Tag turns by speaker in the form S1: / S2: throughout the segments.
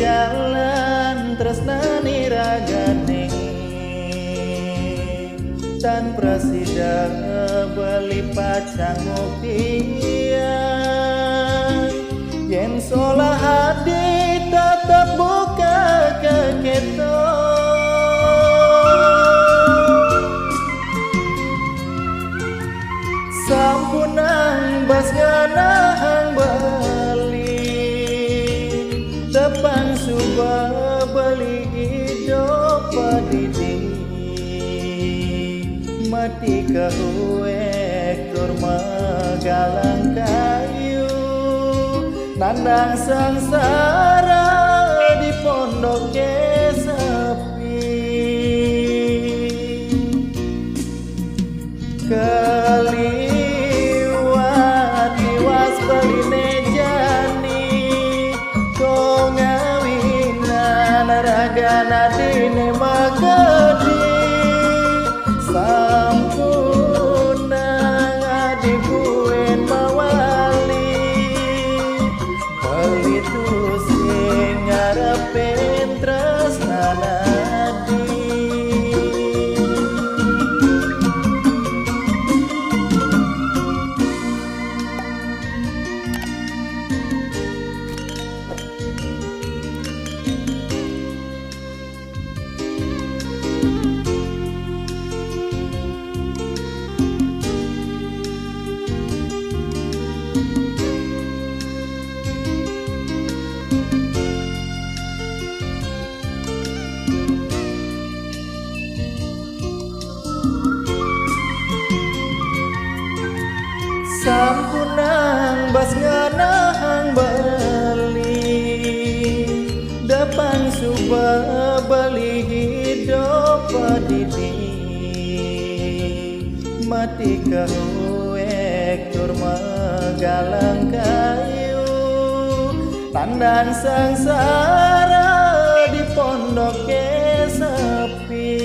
S1: Jalan tresnani ragane tan presida beli pacang ngopian yen solah hati tetap buka keketo sampunang bas nganahang depan subah beli hidup padidi mati kahuek kurma galang kayu nandang sangsara di pondok sepi kaliwat liwas beline ragana dine magadi sampuna ngadibuin mawali belitu sing ngarepin tresnanadi sampunang bas nganahang beli depan subah beli hidup padidi mati kahuek kurma galang kayu tandang sangsara di pondok sepi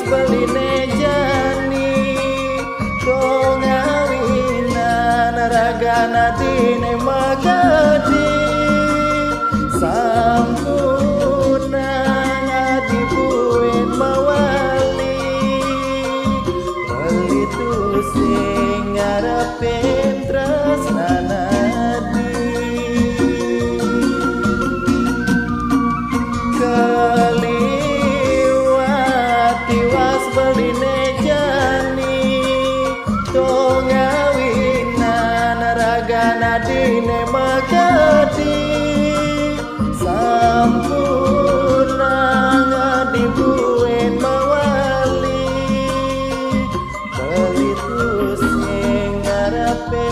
S1: beline jani ko ngawinan ragana dine magadi sampuna ngadibuin mawali belitu sing ngarepin tresnanadi beline jani to ngawinan ragana dine magadi sampuna ngadibuin mawali belitu sing ngarepe